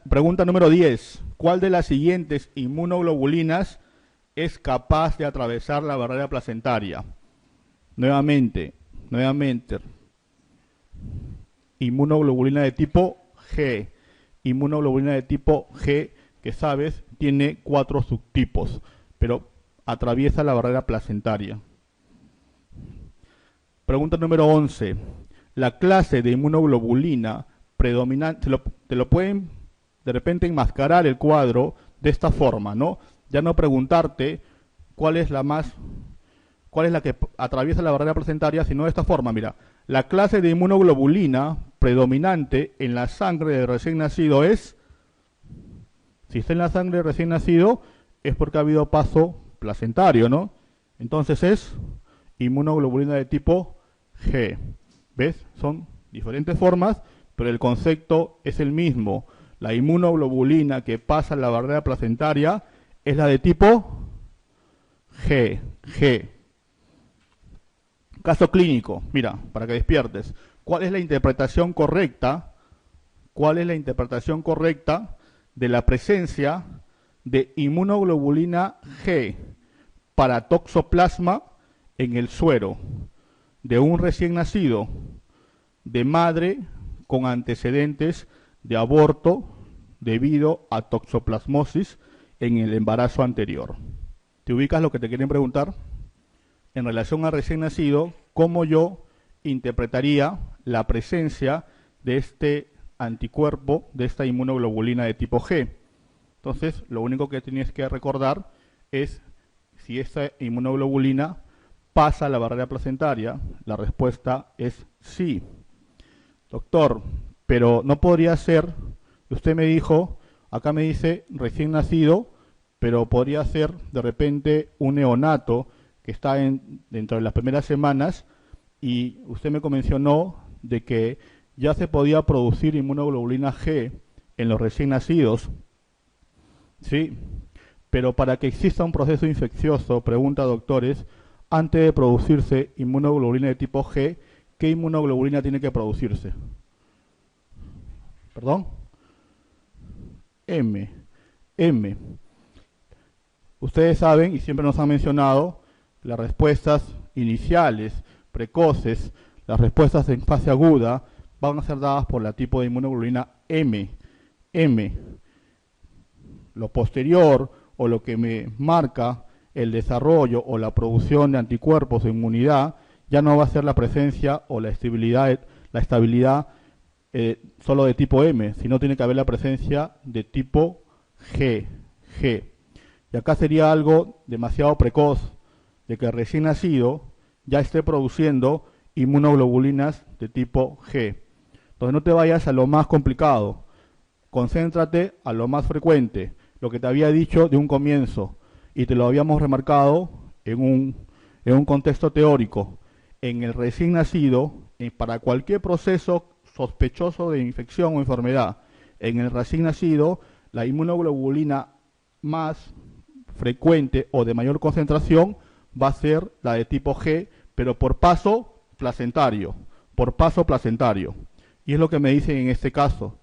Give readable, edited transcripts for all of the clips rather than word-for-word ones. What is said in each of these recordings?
Pregunta número 10. ¿Cuál de las siguientes inmunoglobulinas es capaz de atravesar la barrera placentaria? Nuevamente. Inmunoglobulina de tipo G. Inmunoglobulina de tipo G, que sabes, tiene 4 subtipos, pero atraviesa la barrera placentaria. Pregunta número 11. La clase de inmunoglobulina predominante, te lo pueden de repente enmascarar el cuadro de esta forma, ¿no? Ya no preguntarte cuál es la que atraviesa la barrera placentaria, sino de esta forma, mira. La clase de inmunoglobulina predominante en la sangre del recién nacido es, si está en la sangre del recién nacido, es porque ha habido paso placentario, ¿no? Entonces es inmunoglobulina de tipo G. ¿Ves? Son diferentes formas, pero el concepto es el mismo. La inmunoglobulina que pasa la barrera placentaria es la de tipo G. Caso clínico, mira, para que despiertes. ¿Cuál es la interpretación correcta? ¿Cuál es la interpretación correcta de la presencia de inmunoglobulina G para toxoplasma en el suero de un recién nacido de madre con antecedentes de aborto debido a toxoplasmosis en el embarazo anterior? ¿Te ubicas lo que te quieren preguntar? En relación al recién nacido, ¿cómo yo interpretaría la presencia de este anticuerpo, de esta inmunoglobulina de tipo G? Entonces, lo único que tienes que recordar es si esta inmunoglobulina pasa la barrera placentaria. La respuesta es sí. Doctor, pero no podría ser, usted me dijo, acá me dice recién nacido, pero podría ser de repente un neonato que está dentro de las primeras semanas, y usted me mencionó de que ya se podía producir inmunoglobulina G en los recién nacidos, ¿sí? Pero para que exista un proceso infeccioso, pregunta doctores, antes de producirse inmunoglobulina de tipo G, ¿qué inmunoglobulina tiene que producirse? ¿Perdón? M. Ustedes saben, y siempre nos han mencionado, las respuestas iniciales, precoces, las respuestas en fase aguda, van a ser dadas por la tipo de inmunoglobulina M. Lo posterior, o lo que me marca el desarrollo o la producción de anticuerpos o inmunidad, ya no va a ser la presencia o la estabilidad solo de tipo M, sino tiene que haber la presencia de tipo G. Y acá sería algo demasiado precoz, de que recién nacido ya esté produciendo inmunoglobulinas de tipo G. Entonces no te vayas a lo más complicado, concéntrate a lo más frecuente, lo que te había dicho de un comienzo, y te lo habíamos remarcado en un contexto teórico. En el recién nacido, para cualquier proceso sospechoso de infección o enfermedad, en el recién nacido, la inmunoglobulina más frecuente o de mayor concentración va a ser la de tipo G, pero por paso placentario. Y es lo que me dicen en este caso.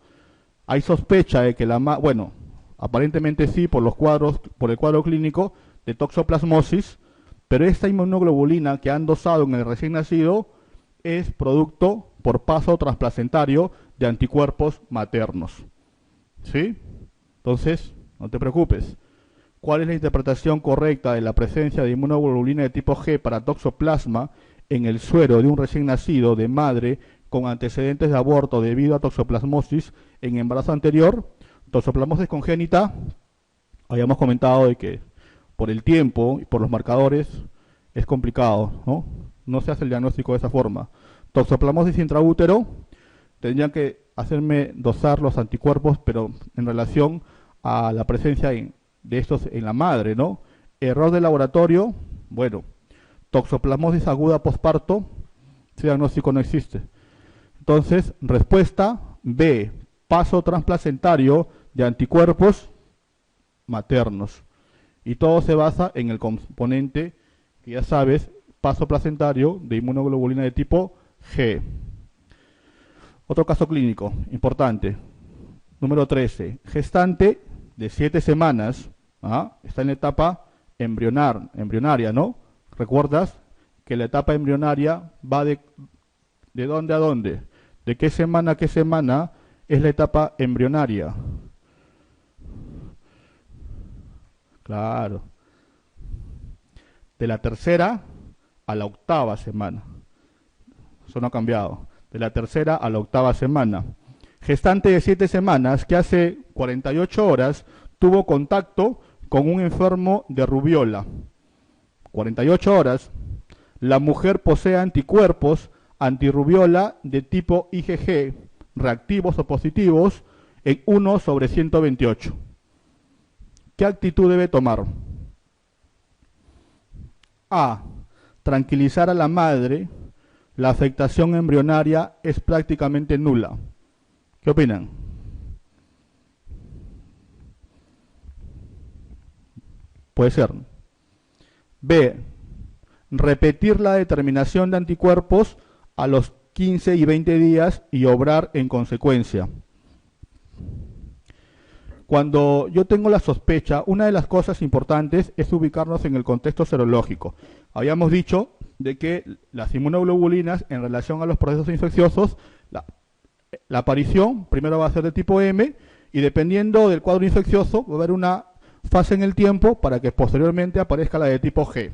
Hay sospecha de que bueno, aparentemente sí, por el cuadro clínico de toxoplasmosis, pero esta inmunoglobulina que han dosado en el recién nacido es producto por paso transplacentario de anticuerpos maternos. ¿Sí? Entonces, no te preocupes. ¿Cuál es la interpretación correcta de la presencia de inmunoglobulina de tipo G para toxoplasma en el suero de un recién nacido de madre con antecedentes de aborto debido a toxoplasmosis en embarazo anterior? Toxoplasmosis congénita, habíamos comentado de que por el tiempo y por los marcadores es complicado, ¿no? No se hace el diagnóstico de esa forma. Toxoplasmosis intraútero, tendrían que hacerme dosar los anticuerpos, pero en relación a la presencia de estos en la madre, ¿no? Error de laboratorio, bueno, toxoplasmosis aguda posparto, ese diagnóstico no existe. Entonces, respuesta B, paso transplacentario de anticuerpos maternos. Y todo se basa en el componente que ya sabes, paso placentario de inmunoglobulina de tipo G. Otro caso clínico importante. Número 13, gestante de 7 semanas, está en la etapa embrionaria, ¿no? ¿Recuerdas que la etapa embrionaria va de dónde a dónde? ¿De qué semana a qué semana es la etapa embrionaria? Claro. De la tercera a la octava semana. Eso no ha cambiado. De la tercera a la octava semana. Gestante de 7 semanas que hace 48 horas tuvo contacto con un enfermo de rubiola. 48 horas. La mujer posee anticuerpos antirrubiola de tipo IgG, reactivos o positivos, en 1 sobre 128. ¿Qué actitud debe tomar? A. Tranquilizar a la madre. La afectación embrionaria es prácticamente nula. ¿Qué opinan? Puede ser. B. Repetir la determinación de anticuerpos a los 15 y 20 días y obrar en consecuencia. Cuando yo tengo la sospecha, una de las cosas importantes es ubicarnos en el contexto serológico. Habíamos dicho de que las inmunoglobulinas, en relación a los procesos infecciosos, la aparición primero va a ser de tipo M, y dependiendo del cuadro infeccioso va a haber una fase en el tiempo para que posteriormente aparezca la de tipo G.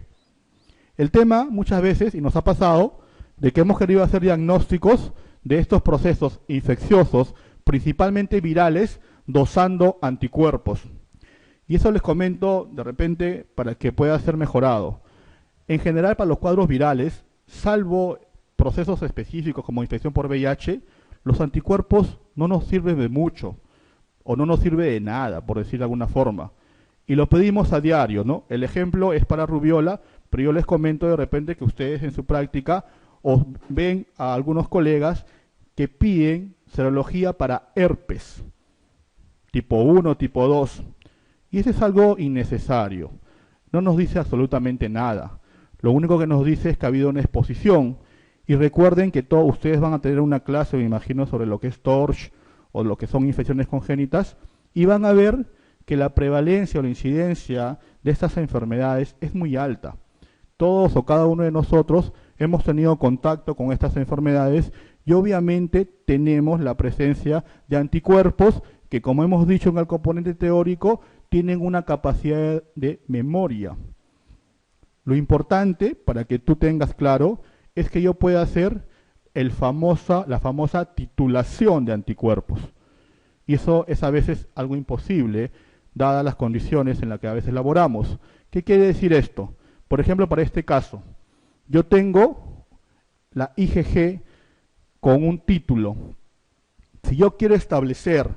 El tema muchas veces, y nos ha pasado, de que hemos querido hacer diagnósticos de estos procesos infecciosos, principalmente virales, dosando anticuerpos. Y eso les comento de repente para que pueda ser mejorado. En general, para los cuadros virales, salvo procesos específicos como infección por VIH, los anticuerpos no nos sirven de mucho, o no nos sirve de nada, por decir de alguna forma. Y lo pedimos a diario, ¿no? El ejemplo es para rubiola, pero yo les comento de repente que ustedes en su práctica os ven a algunos colegas que piden serología para herpes, tipo 1, tipo 2. Y eso es algo innecesario. No nos dice absolutamente nada. Lo único que nos dice es que ha habido una exposición. Y recuerden que todos ustedes van a tener una clase, me imagino, sobre lo que es TORCH o lo que son infecciones congénitas, y van a ver que la prevalencia o la incidencia de estas enfermedades es muy alta. Todos o cada uno de nosotros hemos tenido contacto con estas enfermedades y obviamente tenemos la presencia de anticuerpos que, como hemos dicho en el componente teórico, tienen una capacidad de memoria. Lo importante, para que tú tengas claro, es que yo pueda hacer la famosa titulación de anticuerpos. Y eso es a veces algo imposible, dadas las condiciones en las que a veces laboramos. ¿Qué quiere decir esto? Por ejemplo, para este caso, yo tengo la IgG con un título. Si yo quiero establecer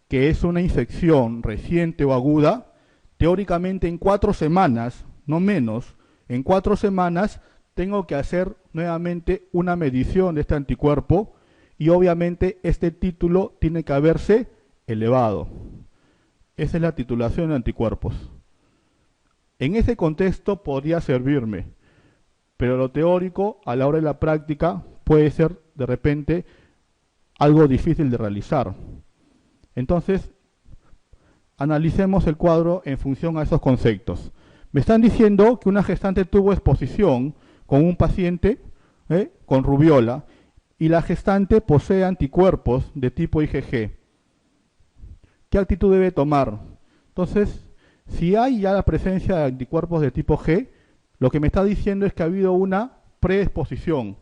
que es una infección reciente o aguda, teóricamente en 4 semanas, no menos, en 4 semanas tengo que hacer nuevamente una medición de este anticuerpo y obviamente este título tiene que haberse elevado. Esa es la titulación de anticuerpos. En ese contexto podría servirme, pero lo teórico a la hora de la práctica puede ser de repente algo difícil de realizar. Entonces, analicemos el cuadro en función a esos conceptos. Me están diciendo que una gestante tuvo exposición con un paciente con rubiola y la gestante posee anticuerpos de tipo IgG. ¿Qué actitud debe tomar? Entonces, si hay ya la presencia de anticuerpos de tipo G, lo que me está diciendo es que ha habido una preexposición,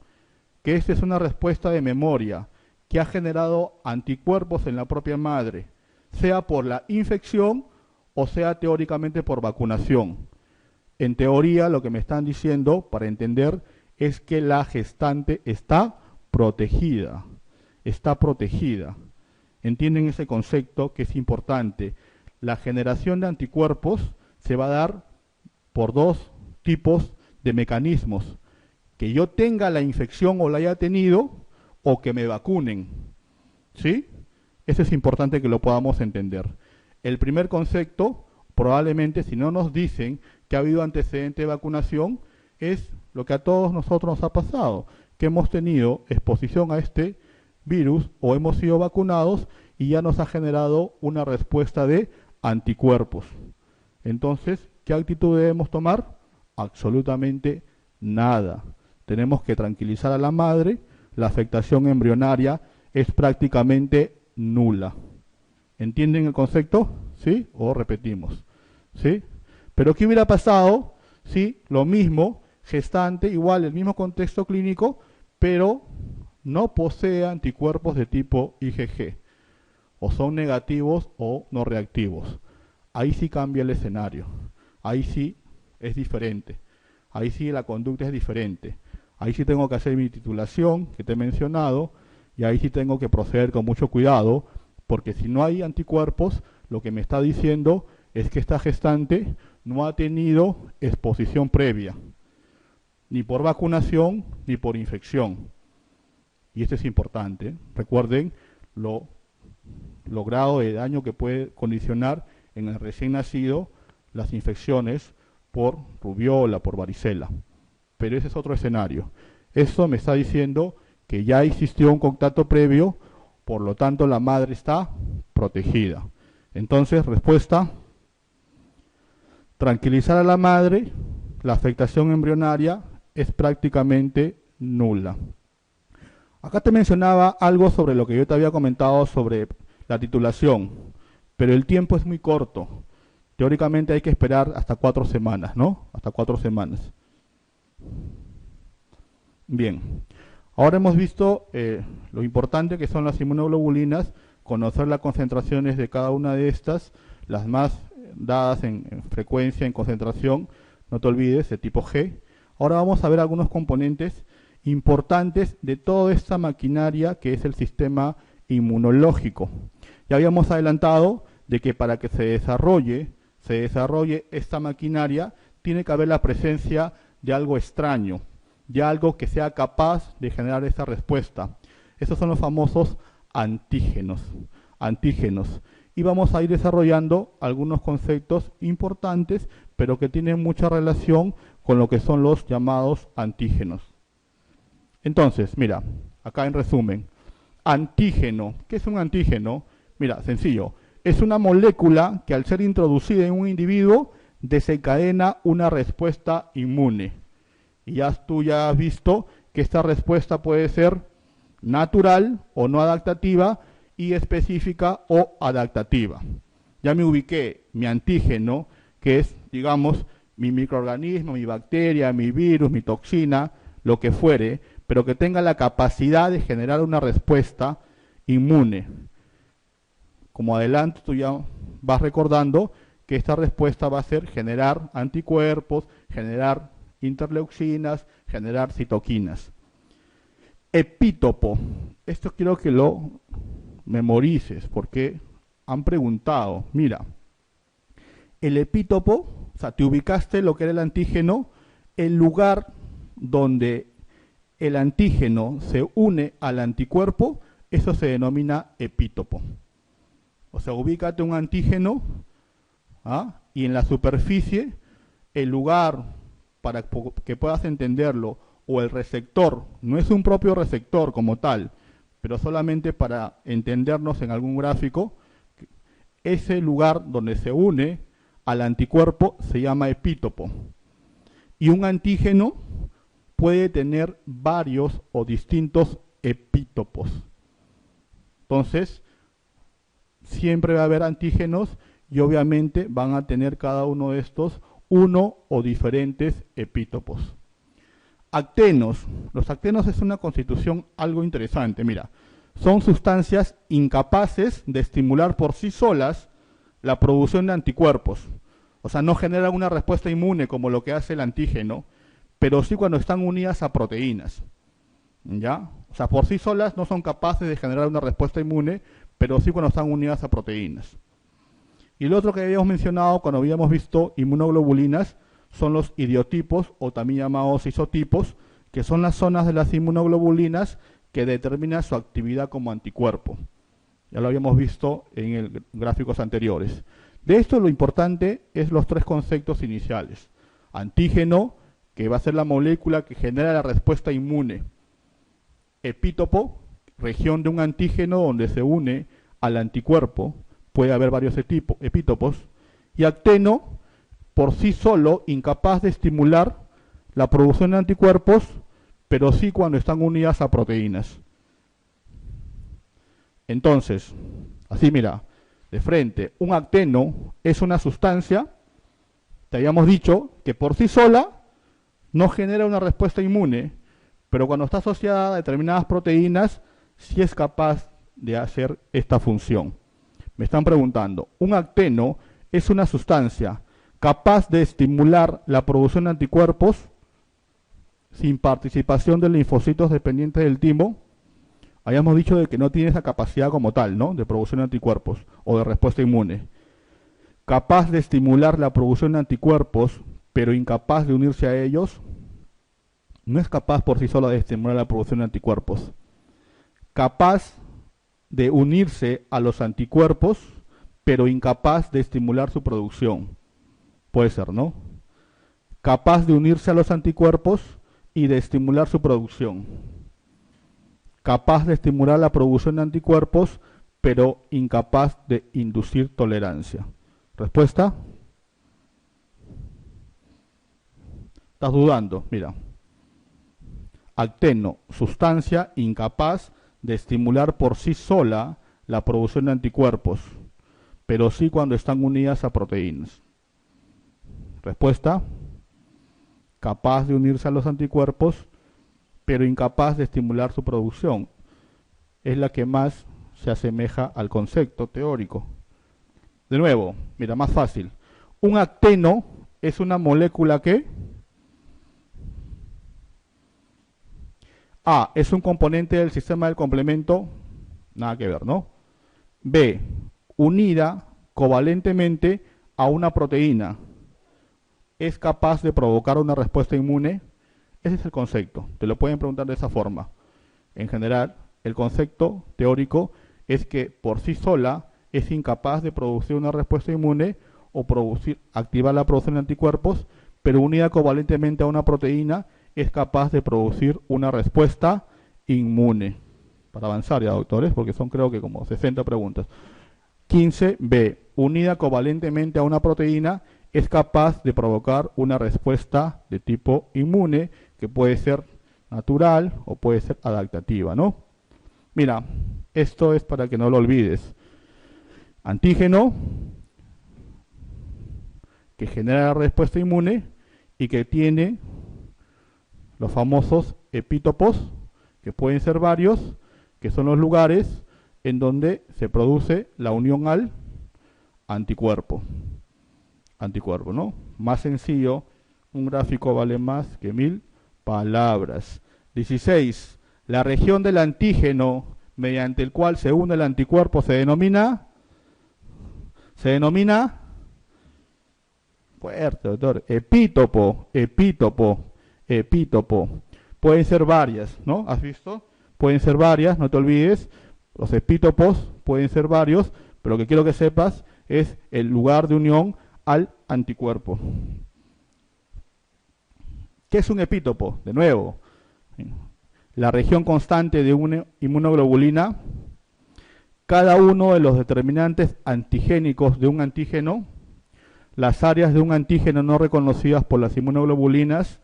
que esta es una respuesta de memoria, que ha generado anticuerpos en la propia madre, sea por la infección o sea teóricamente por vacunación. En teoría, lo que me están diciendo, para entender, es que la gestante está protegida. Está protegida. ¿Entienden ese concepto que es importante? La generación de anticuerpos se va a dar por 2 tipos de mecanismos. Que yo tenga la infección o la haya tenido, o que me vacunen. ¿Sí? Eso es importante que lo podamos entender. El primer concepto, probablemente, si no nos dicen que ha habido antecedente de vacunación, es lo que a todos nosotros nos ha pasado, que hemos tenido exposición a este virus o hemos sido vacunados y ya nos ha generado una respuesta de anticuerpos. Entonces, ¿qué actitud debemos tomar? Absolutamente nada. Tenemos que tranquilizar a la madre, la afectación embrionaria es prácticamente nula. ¿Entienden el concepto? ¿Sí? O repetimos. ¿Sí? Pero ¿qué hubiera pasado si lo mismo, gestante, igual el mismo contexto clínico, pero no posee anticuerpos de tipo IgG? O son negativos o no reactivos. Ahí sí cambia el escenario. Ahí sí es diferente. Ahí sí la conducta es diferente. Ahí sí tengo que hacer mi titulación, que te he mencionado, y ahí sí tengo que proceder con mucho cuidado, porque si no hay anticuerpos, lo que me está diciendo es que esta gestante no ha tenido exposición previa, ni por vacunación, ni por infección. Y esto es importante. Recuerden lo grado de daño que puede condicionar en el recién nacido las infecciones por rubiola, por varicela. Pero ese es otro escenario. Esto me está diciendo que ya existió un contacto previo, por lo tanto la madre está protegida. Entonces, respuesta, tranquilizar a la madre, la afectación embrionaria es prácticamente nula. Acá te mencionaba algo sobre lo que yo te había comentado sobre la titulación, pero el tiempo es muy corto. Teóricamente hay que esperar hasta 4 semanas, ¿no? Hasta 4 semanas. Bien, ahora hemos visto lo importante que son las inmunoglobulinas, conocer las concentraciones de cada una de estas, las más dadas en frecuencia, en concentración, no te olvides, de tipo G. Ahora vamos a ver algunos componentes importantes de toda esta maquinaria que es el sistema inmunológico. Ya habíamos adelantado de que para que se desarrolle esta maquinaria, tiene que haber la presencia de algo extraño, de algo que sea capaz de generar esta respuesta. Estos son los famosos antígenos. Y vamos a ir desarrollando algunos conceptos importantes, pero que tienen mucha relación con lo que son los llamados antígenos. Entonces, mira, acá en resumen, antígeno. ¿Qué es un antígeno? Mira, sencillo. Es una molécula que al ser introducida en un individuo desencadena una respuesta inmune. Y tú ya has visto que esta respuesta puede ser natural o no adaptativa y específica o adaptativa. Ya me ubiqué mi antígeno, que es, digamos, mi microorganismo, mi bacteria, mi virus, mi toxina, lo que fuere, pero que tenga la capacidad de generar una respuesta inmune. Como adelante tú ya vas recordando que esta respuesta va a ser generar anticuerpos, generar interleucinas, generar citoquinas. Epítopo. Esto quiero que lo memorices porque han preguntado. Mira, el epítopo, o sea, te ubicaste lo que era el antígeno, el lugar donde el antígeno se une al anticuerpo, eso se denomina epítopo. O sea, ubícate un antígeno y en la superficie, el lugar para que puedas entenderlo, o el receptor, no es un propio receptor como tal, pero solamente para entendernos en algún gráfico, ese lugar donde se une al anticuerpo se llama epítopo. Y un antígeno puede tener varios o distintos epítopos. Entonces, siempre va a haber antígenos y obviamente van a tener cada uno de estos uno o diferentes epítopos. Actenos. Los actenos es una constitución algo interesante. Mira, son sustancias incapaces de estimular por sí solas la producción de anticuerpos. O sea, no generan una respuesta inmune como lo que hace el antígeno, pero sí cuando están unidas a proteínas. ¿Ya? O sea, por sí solas no son capaces de generar una respuesta inmune, pero sí cuando están unidas a proteínas. Y lo otro que habíamos mencionado cuando habíamos visto inmunoglobulinas son los idiotipos o también llamados isotipos, que son las zonas de las inmunoglobulinas que determinan su actividad como anticuerpo. Ya lo habíamos visto en gráficos anteriores. De esto lo importante es los 3 conceptos iniciales. Antígeno, que va a ser la molécula que genera la respuesta inmune. Epítopo, región de un antígeno donde se une al anticuerpo, puede haber varios epítopos, y acteno, por sí solo, incapaz de estimular la producción de anticuerpos, pero sí cuando están unidas a proteínas. Entonces, así mira, de frente, un acteno es una sustancia, te habíamos dicho, que por sí sola no genera una respuesta inmune, pero cuando está asociada a determinadas proteínas, sí es capaz de hacer esta función. Me están preguntando, ¿un acteno es una sustancia capaz de estimular la producción de anticuerpos sin participación de linfocitos dependientes del timo? Habíamos dicho de que no tiene esa capacidad como tal, ¿no?, de producción de anticuerpos o de respuesta inmune. Capaz de estimular la producción de anticuerpos, pero incapaz de unirse a ellos. No es capaz por sí sola de estimular la producción de anticuerpos. Capaz de unirse a los anticuerpos, pero incapaz de estimular su producción. Puede ser, ¿no? Capaz de unirse a los anticuerpos y de estimular su producción. Capaz de estimular la producción de anticuerpos, pero incapaz de inducir tolerancia. ¿Respuesta? ¿Estás dudando? Mira. Acteno, sustancia incapaz de estimular por sí sola la producción de anticuerpos, pero sí cuando están unidas a proteínas. Respuesta: capaz de unirse a los anticuerpos, pero incapaz de estimular su producción. Es la que más se asemeja al concepto teórico. De nuevo, mira, más fácil. Un acteno es una molécula que A, es un componente del sistema del complemento, nada que ver, ¿no? B, unida covalentemente a una proteína, es capaz de provocar una respuesta inmune. Ese es el concepto, te lo pueden preguntar de esa forma. En general, el concepto teórico es que por sí sola es incapaz de producir una respuesta inmune o activar la producción de anticuerpos, pero unida covalentemente a una proteína es capaz de producir una respuesta inmune. Para avanzar ya, doctores, porque son creo que como 60 preguntas. 15b, unida covalentemente a una proteína es capaz de provocar una respuesta de tipo inmune, que puede ser natural o puede ser adaptativa, ¿no? Mira, esto es para que no lo olvides. Antígeno, que genera la respuesta inmune y que tiene los famosos epítopos, que pueden ser varios, que son los lugares en donde se produce la unión al anticuerpo. Anticuerpo, ¿no? Más sencillo, un gráfico vale más que 1000 palabras. 16. La región del antígeno mediante el cual se une el anticuerpo se denomina fuerte, doctor, epítopo. Pueden ser varias, ¿no? ¿Has visto? Pueden ser varias, no te olvides. Los epítopos pueden ser varios, pero lo que quiero que sepas es el lugar de unión al anticuerpo. ¿Qué es un epítopo? De nuevo, la región constante de una inmunoglobulina, cada uno de los determinantes antigénicos de un antígeno, las áreas de un antígeno no reconocidas por las inmunoglobulinas,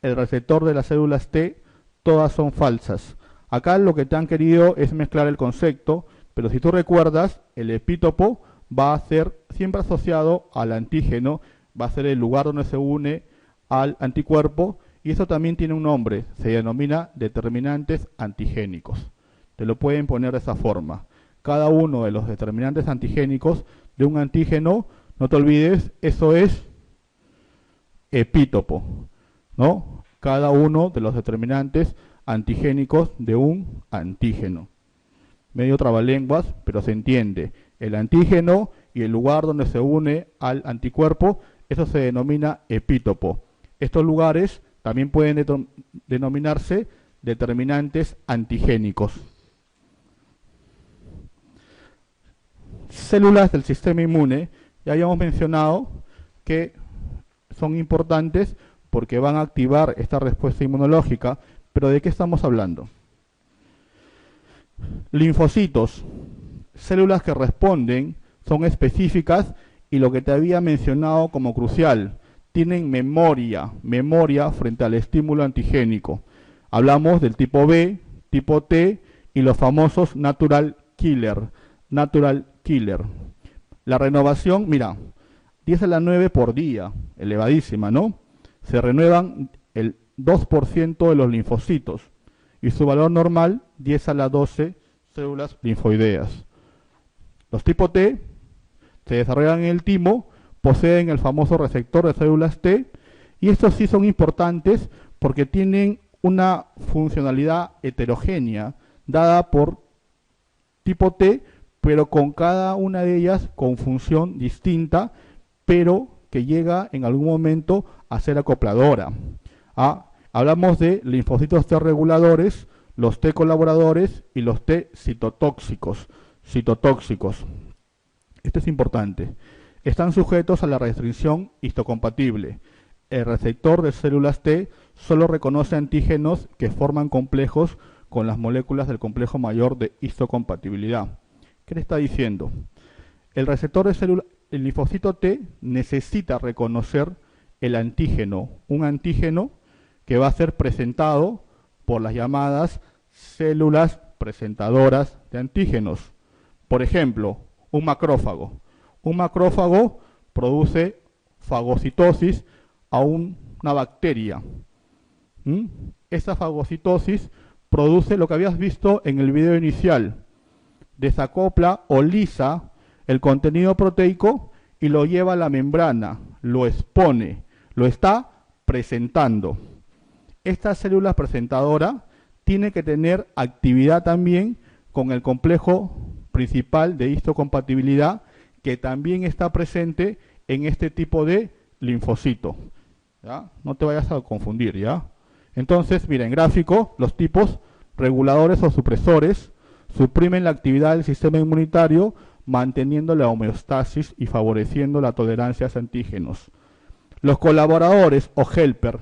el receptor de las células T, todas son falsas. Acá lo que te han querido es mezclar el concepto, pero si tú recuerdas, el epítopo va a ser siempre asociado al antígeno, va a ser el lugar donde se une al anticuerpo, y eso también tiene un nombre, se denomina determinantes antigénicos. Te lo pueden poner de esa forma. Cada uno de los determinantes antigénicos de un antígeno, no te olvides, eso es epítopo, ¿no? Cada uno de los determinantes antigénicos de un antígeno. Medio trabalenguas, pero se entiende. El antígeno y el lugar donde se une al anticuerpo, eso se denomina epítopo. Estos lugares también pueden denominarse determinantes antigénicos. Células del sistema inmune, ya habíamos mencionado que son importantes porque van a activar esta respuesta inmunológica, pero ¿de qué estamos hablando? Linfocitos, células que responden son específicas y lo que te había mencionado como crucial, tienen memoria frente al estímulo antigénico. Hablamos del tipo B, tipo T y los famosos natural killer. La renovación, mira, 10 a la 9 por día, elevadísima, ¿no? Se renuevan el 2% de los linfocitos y su valor normal 10 a la 12 células linfoideas. Los tipo T se desarrollan en el timo, poseen el famoso receptor de células T y estos sí son importantes porque tienen una funcionalidad heterogénea dada por tipo T, pero con cada una de ellas con función distinta, pero que llega en algún momento a ser acopladora. Hablamos de linfocitos T reguladores, los T colaboradores y los T citotóxicos. Esto es importante. Están sujetos a la restricción histocompatible. El receptor de células T solo reconoce antígenos que forman complejos con las moléculas del complejo mayor de histocompatibilidad. ¿Qué le está diciendo? El receptor de células, el linfocito T necesita reconocer el antígeno, un antígeno que va a ser presentado por las llamadas células presentadoras de antígenos. Por ejemplo, un macrófago. Un macrófago produce fagocitosis a una bacteria. Esa fagocitosis produce lo que habías visto en el video inicial. Desacopla o lisa el contenido proteico y lo lleva a la membrana, lo expone, lo está presentando. Esta célula presentadora tiene que tener actividad también con el complejo principal de histocompatibilidad que también está presente en este tipo de linfocito. ¿Ya? No te vayas a confundir, ¿ya? Entonces, mira, en gráfico, los tipos reguladores o supresores suprimen la actividad del sistema inmunitario manteniendo la homeostasis y favoreciendo la tolerancia a antígenos. Los colaboradores o helper,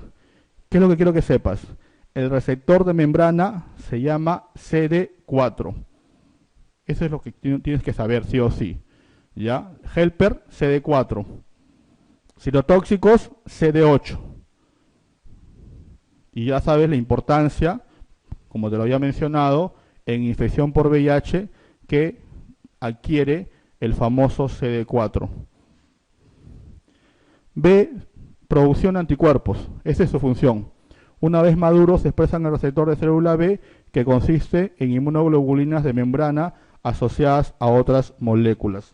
¿qué es lo que quiero que sepas? El receptor de membrana se llama CD4. Eso es lo que tienes que saber, sí o sí. ¿Ya? Helper, CD4. Citotóxicos, CD8. Y ya sabes la importancia, como te lo había mencionado, en infección por VIH que adquiere el famoso CD4. B, producción de anticuerpos. Esa es su función. Una vez maduros se expresan el receptor de célula B, que consiste en inmunoglobulinas de membrana asociadas a otras moléculas.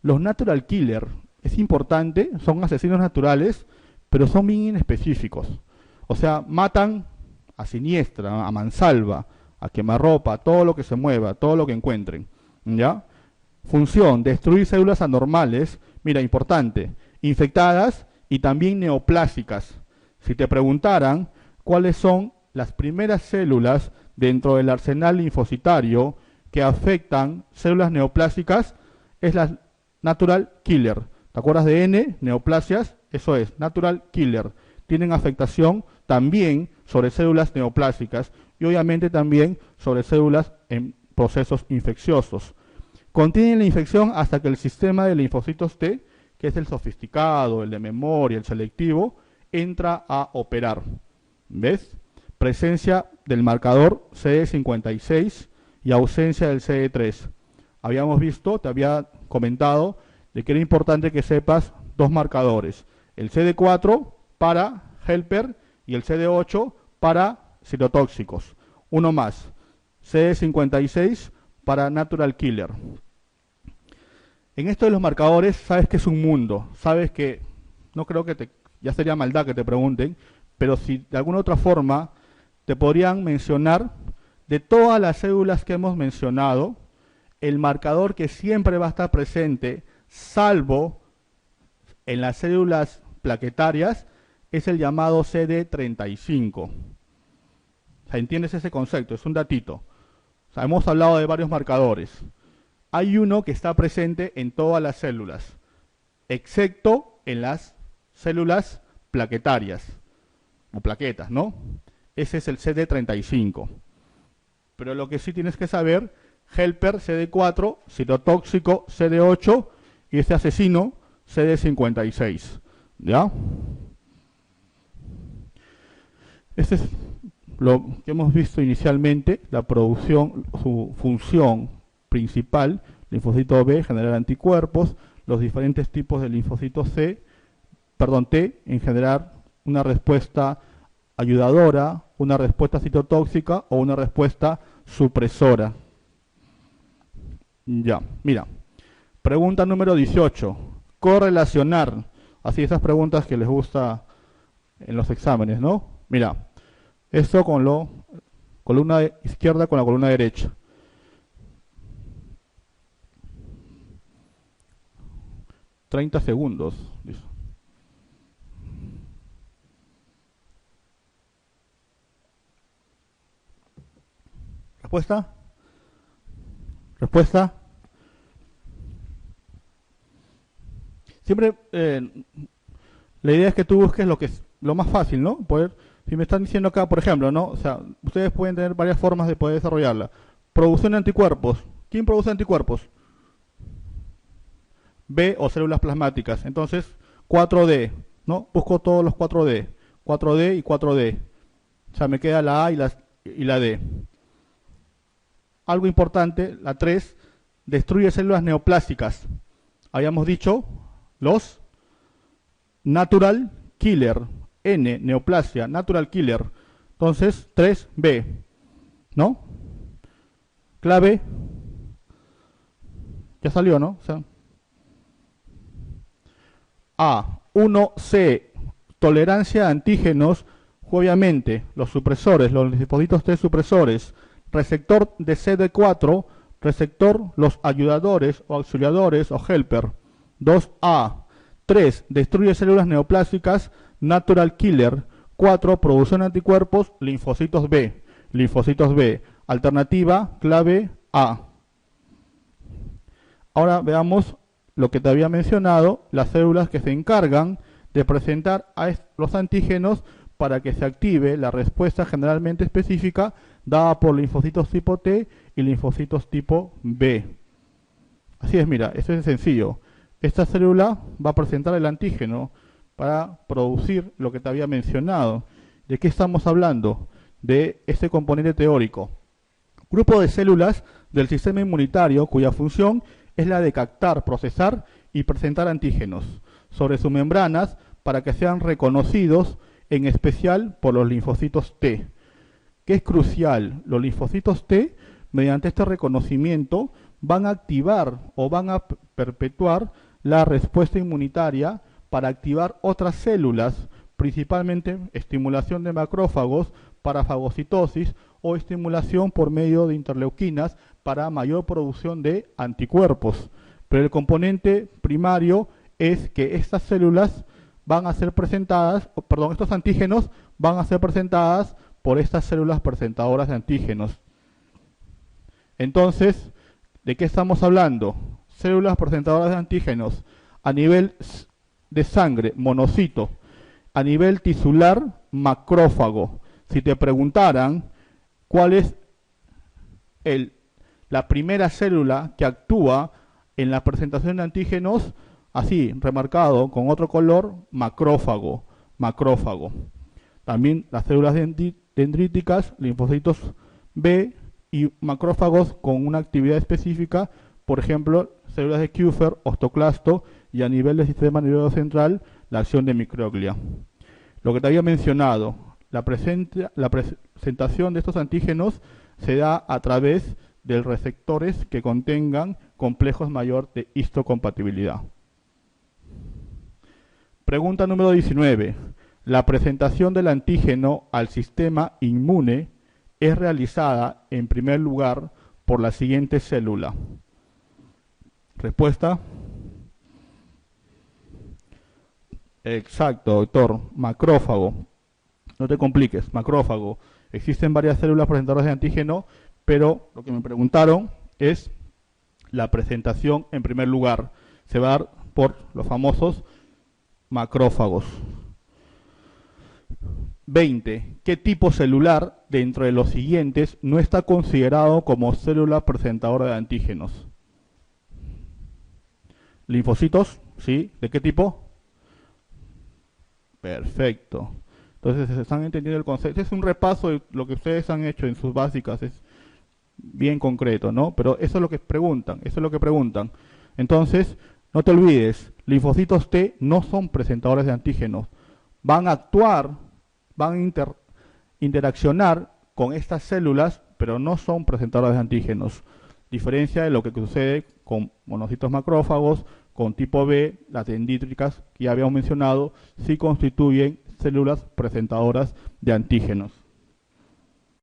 Los natural killer, es importante, son asesinos naturales, pero son bien inespecíficos. O sea, matan a siniestra, a mansalva, a quemarropa, todo lo que se mueva, todo lo que encuentren. ¿Ya? Función, destruir células anormales, mira, importante, infectadas y también neoplásicas. Si te preguntaran cuáles son las primeras células dentro del arsenal linfocitario que afectan células neoplásicas, es la natural killer. ¿Te acuerdas de N? Neoplasias, eso es, natural killer. Tienen afectación también sobre células neoplásicas y obviamente también sobre células en procesos infecciosos. Contienen la infección hasta que el sistema de linfocitos T, que es el sofisticado, el de memoria, el selectivo, entra a operar. ¿Ves? Presencia del marcador CD56 y ausencia del CD3. Habíamos visto, te había comentado, de que era importante que sepas dos marcadores. El CD4 para helper y el CD8 para citotóxicos. Uno más, CD56 para natural killer. En esto de los marcadores, sabes que es un mundo. Sabes que, no creo que ya sería maldad que te pregunten, pero si de alguna otra forma te podrían mencionar de todas las células que hemos mencionado, el marcador que siempre va a estar presente, salvo en las células plaquetarias, es el llamado CD35. O sea, ¿entiendes ese concepto? Es un datito. O sea, hemos hablado de varios marcadores. Hay uno que está presente en todas las células, excepto en las células plaquetarias, o plaquetas, ¿no? Ese es el CD35. Pero lo que sí tienes que saber, helper CD4, citotóxico CD8 y este asesino CD56. ¿Ya? Este es lo que hemos visto inicialmente, la producción, su función principal, linfocito B, generar anticuerpos, los diferentes tipos de linfocito T, en generar una respuesta ayudadora, una respuesta citotóxica o una respuesta supresora. Ya, mira, pregunta número 18, correlacionar, así esas preguntas que les gusta en los exámenes, ¿no? Mira, esto con la columna izquierda con la columna derecha. $30 segundos. ¿Respuesta? ¿Respuesta? Siempre la idea es que tú busques lo que es lo más fácil, ¿no? Si me están diciendo acá, por ejemplo, ¿no? O sea, ustedes pueden tener varias formas de poder desarrollarla. Producción de anticuerpos. ¿Quién produce anticuerpos? B o células plasmáticas. Entonces, 4D, ¿no? Busco todos los 4D. 4D y 4D. O sea, me queda la A y la D. Algo importante, la 3, destruye células neoplásicas. Habíamos dicho los natural killer. N, neoplasia, natural killer. Entonces, 3B, ¿no? Clave, ya salió, ¿no? O sea, A, 1C, tolerancia a antígenos, obviamente, los supresores, los linfocitos T supresores, receptor de CD4, receptor, los ayudadores o auxiliadores o helper. 2A, 3, destruye células neoplásicas, natural killer. 4, producción de anticuerpos, linfocitos B. Linfocitos B. Alternativa, clave A. Ahora veamos lo que te había mencionado, las células que se encargan de presentar a los antígenos para que se active la respuesta generalmente específica dada por linfocitos tipo T y linfocitos tipo B. Así es, mira, esto es sencillo. Esta célula va a presentar el antígeno para producir lo que te había mencionado. ¿De qué estamos hablando? De este componente teórico. Grupo de células del sistema inmunitario cuya función es la de captar, procesar y presentar antígenos sobre sus membranas para que sean reconocidos en especial por los linfocitos T. ¿Qué es crucial? Los linfocitos T, mediante este reconocimiento, van a activar o van a perpetuar la respuesta inmunitaria para activar otras células, principalmente estimulación de macrófagos para fagocitosis o estimulación por medio de interleuquinas para mayor producción de anticuerpos. Pero el componente primario es que estas células van a ser presentadas, estos antígenos van a ser presentadas por estas células presentadoras de antígenos. Entonces, ¿de qué estamos hablando? Células presentadoras de antígenos a nivel de sangre, monocito, a nivel tisular, macrófago. Si te preguntaran cuál es la primera célula que actúa en la presentación de antígenos, así, remarcado con otro color, macrófago. También las células dendríticas, linfocitos B y macrófagos con una actividad específica, por ejemplo, células de Kupffer, osteoclasto y a nivel del sistema nervioso central, la acción de microglia. Lo que te había mencionado, la presentación de estos antígenos se da a través de receptores que contengan complejos mayor de histocompatibilidad. Pregunta número 19. La presentación del antígeno al sistema inmune es realizada en primer lugar por la siguiente célula. Respuesta. Exacto, doctor. Macrófago. No te compliques, macrófago. Existen varias células presentadoras de antígeno, pero lo que me preguntaron es la presentación en primer lugar. Se va a dar por los famosos macrófagos. 20. ¿Qué tipo celular dentro de los siguientes no está considerado como célula presentadora de antígenos? Linfocitos, ¿sí? ¿De qué tipo? Perfecto. Entonces, ¿están entendiendo el concepto? Es un repaso de lo que ustedes han hecho en sus básicas, es bien concreto, ¿no? Pero eso es lo que preguntan, eso es lo que preguntan. Entonces, no te olvides, linfocitos T no son presentadores de antígenos. Van a actuar, van a interaccionar con estas células, pero no son presentadores de antígenos. Diferencia de lo que sucede con monocitos macrófagos, con tipo B, las dendríticas que ya habíamos mencionado, sí constituyen células presentadoras de antígenos.